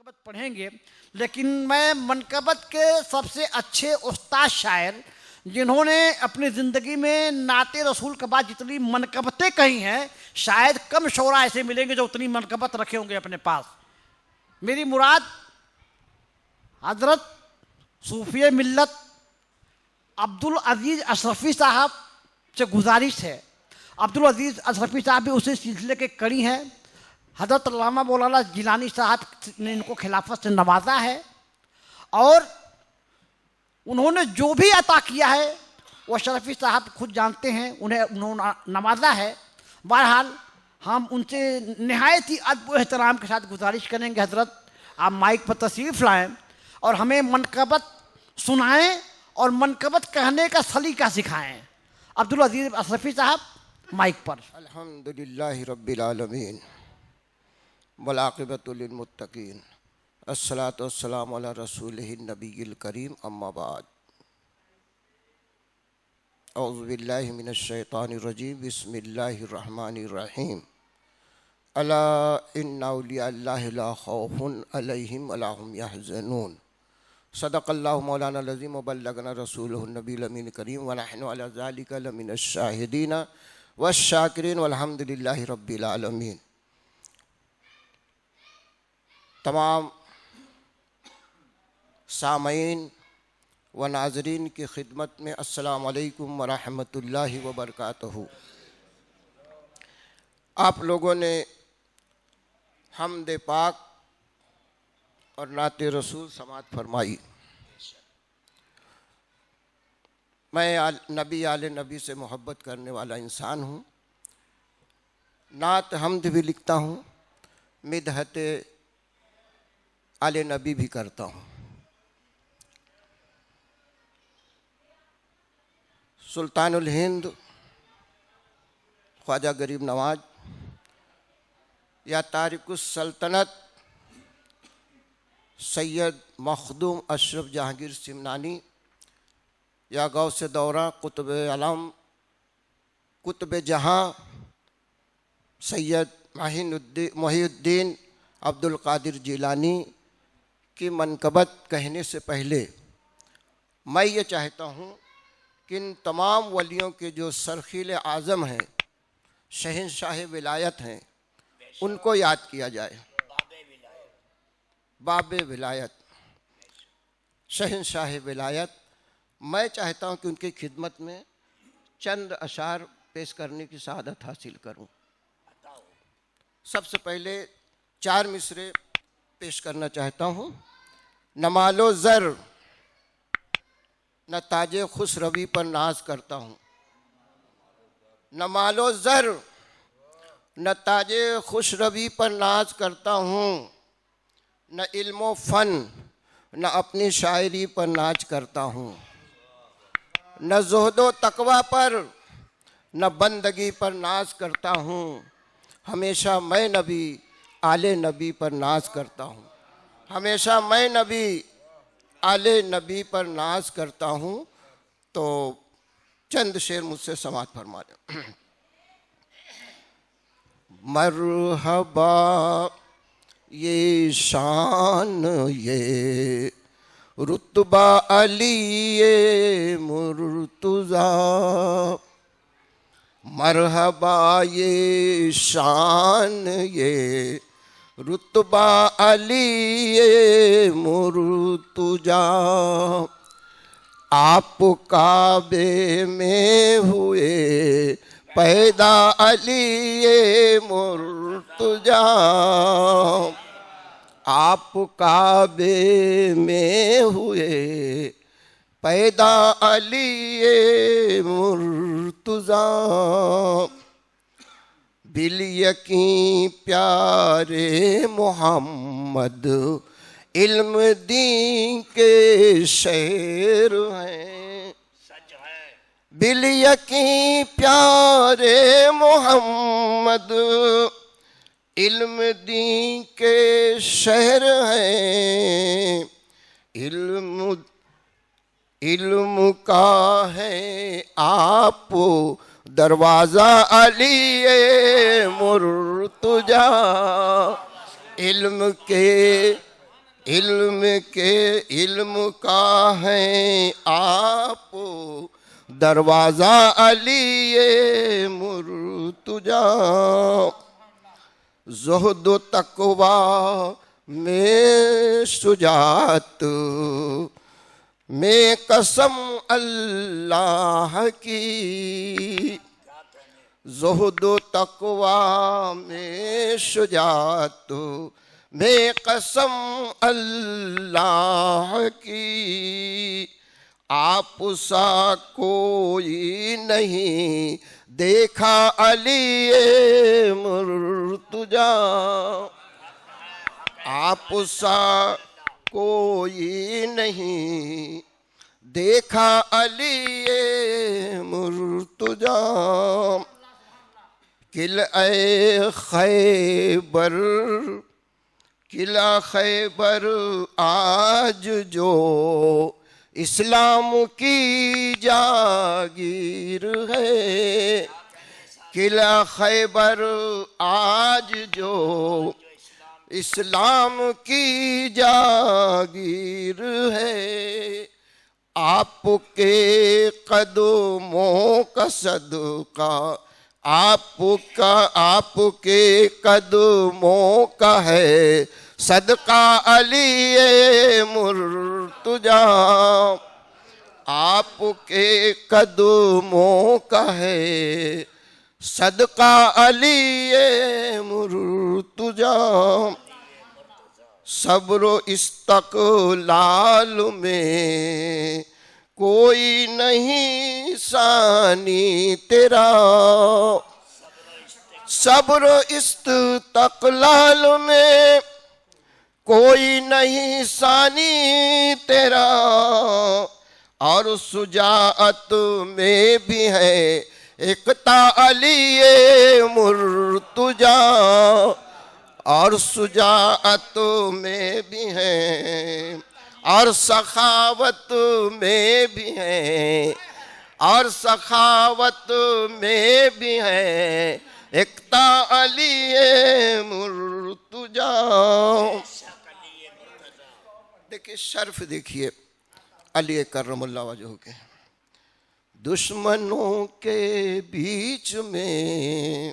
मनकबत पढ़ेंगे, लेकिन मैं मनकबत के सबसे अच्छे उस्ताद शायर जिन्होंने अपनी ज़िंदगी में नाते रसूल के बाद जितनी मनकबतें कही हैं, शायद कम शोरा ऐसे मिलेंगे जो उतनी मनकबत रखे होंगे अपने पास। मेरी मुराद हज़रत सूफी मिल्लत अब्दुल अजीज़ अशरफ़ी साहब से गुजारिश है। अब्दुल अजीज़ अशरफ़ी साहब भी उसी सिलसिले के कड़ी हैं। हज़रत अल्लामा मौलाना जिलानी साहब ने इनको खिलाफत से नवाजा है और उन्होंने जो भी अता किया है वो शरफ़ी साहब खुद जानते हैं, उन्होंने नवाजा है। बहरहाल हम उनसे नहायत ही अदब व एहतराम के साथ गुजारिश करेंगे, हज़रत आप माइक पर तशरीफ़ लाएँ और हमें मनकबत सुनाएँ और मनकबत कहने का सलीका सिखाएँ। अब्दुल अजीज़ अशरफ़ी साहब माइक पर। अल्हम्दुलिल्लाहि रब्बिल आलमीन वल आक़िबतु लिल मुत्तक़ीन अस्सलातु वस्सलामु अला रसूलिहिन नबिय्यिल करीम अम्मा बाद। औज़ु बिल्लाहि मिनश शैतानिर रजीम बिस्मिल्लाहिर रहमानिर रहीम। अला इन्ना औलिया अल्लाहि ला खौफुन अलैहिम वला हुम यहज़नून। सदक़ल्लाहु मौलाना अज़ीम व बल्लगना रसूलुहुन नबिय्युल अमीन करीम व नहनु अला ज़ालिका लमिनश शाहिदीन वश्शाकिरीन वल्हम्दुलिल्लाहि रब्बिल आलमीन। तमाम सामईन व नाज़रीन की खिदमत में अस्सलामु अलैकुम व रहमतुल्लाहि व बरकातहू। आप लोगों ने हम्द पाक और नाते रसूल समात फरमाई। मैं नबी आले नबी से मोहब्बत करने वाला इंसान हूँ। नात हम्द भी लिखता हूँ, मिदहत आले नबी भी करता हूँ। सुल्तानुल हिंद ख्वाजा गरीब नवाज या तारिकुस सल्तनत सैयद मखदूम अशरफ जहांगीर सिमनानी या गौसे दौरा कुतुब आलम कुतुब जहाँ सैयद मोहिउद्दीन अब्दुल कादिर जिलानी की मनकबत कहने से पहले मैं ये चाहता हूँ कि इन तमाम वलियों के जो सरखील आज़म हैं, शहंशाह विलायत हैं, उनको याद किया जाए। बाबे विलायत, शहंशाह विलायत। मैं चाहता हूँ कि उनकी खिदमत में चंद अशार पेश करने की सआदत हासिल करूँ। सबसे पहले 4 मिसरे पेश करना चाहता हूँ। न मालो ज़र न ताजे खुश रवि पर नाज करता हूँ। न मालो ज़र न ताजे खुश रवि पर नाज करता हूँ। न इल्मो फ़न न अपनी शायरी पर नाज करता हूँ। न ज़ुहदो तकवा पर न बंदगी पर नाज करता हूँ। हमेशा मैं नबी आले नबी पर नाज करता हूँ। हमेशा मैं नबी आले नबी पर नाज करता हूँ। तो चंद शेर मुझसे समात फरमा दें। मरहबा ये शान ये रुतबा अली ये मुर्तज़ा। मरहबा ये शान ये रुतबा अली ये मुर्तज़ा। आप काबे में हुए पैदा अली ये मुर्तज़ा। आप काबे में हुए पैदा अली ये मुर्तज़ा। बिल यकीन प्यारे मोहम्मद इल्म दीन के शेर हैं। बिल यकीन प्यारे मोहम्मद इल्म दीन के शहर हैं। इल्म का है आप दरवाज़ा अली मुर्तजा। इल्म के इल्म का है आप दरवाजा अली मुर्तजा, ज़ुहद तकवा में शुजात में कसम अल्लाह की, ज़ुहद तकवा में शुजात में कसम अल्लाह की, आप सा कोई नहीं देखा अली मुर्तजा, आप सा कोई नहीं देखा अली मुर्तजा। किला खैबर आज जो इस्लाम की जागीर है, किला खैबर आज जो इस्लाम की जागीर है, आपके कदमों का सदका, आपके कदमों का है सदका अली मुर्तजा, आपके कदमों का है सदका अली मुर्तजा। सब्र इस्तक़लाल में कोई नहीं सानी तेरा, सब्र इस्तक़लाल में कोई नहीं सानी तेरा, और सुजाअत में भी है इक़्ता अली मुर्तजा, और सुजाअत में भी है और सखावत में भी है, और सखावत में भी है इक़्ता अली मुर्तजा। देखिए शर्फ देखिए अली करमुल्लाह वजहू के, दुश्मनों के बीच में,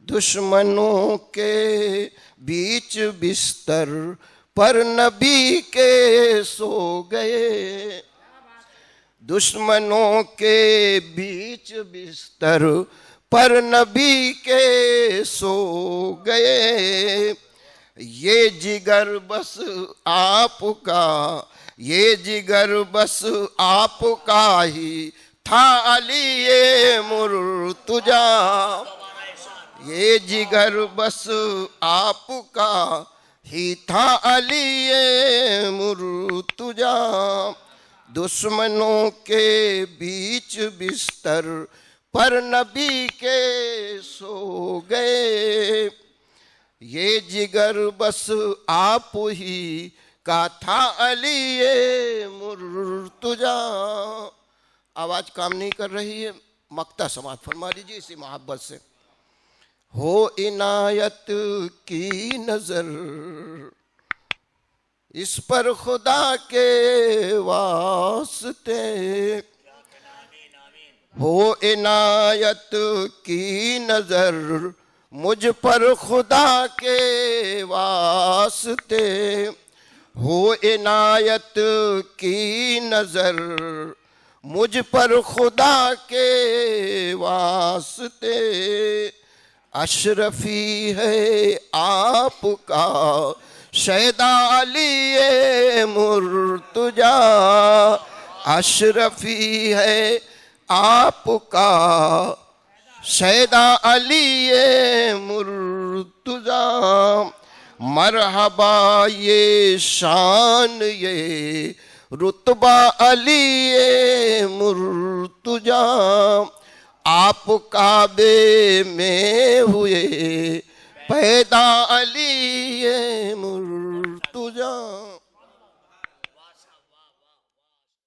दुश्मनों के बीच बिस्तर पर नबी के सो गए, दुश्मनों के बीच बिस्तर पर नबी के सो गए, ये जिगर बस आपका, ये जिगर बस आपका ही था अली मुर्तजा, ये जिगर बस आपका ही था अली मुर्तजा। दुश्मनों के बीच बिस्तर पर नबी के सो गए, ये जिगर बस आप ही का था अली मुर्तजा। आवाज काम नहीं कर रही है, मक्ता समात फरमा लीजिए इसी मोहब्बत से। हो इनायत की नजर इस पर खुदा के वास्ते, हो इनायत की नजर मुझ पर खुदा के वास्ते, हो इनायत की नजर मुझ पर खुदा के वास्ते, अशरफी है आपका शैदा अली मुर्तजा, अशरफी है आपका शैदा अली मुर्तजा। मरहबा ये शान ये रुतबा अली मुर्तजा, आप काबे में हुए पैदा अली मुर्तजा।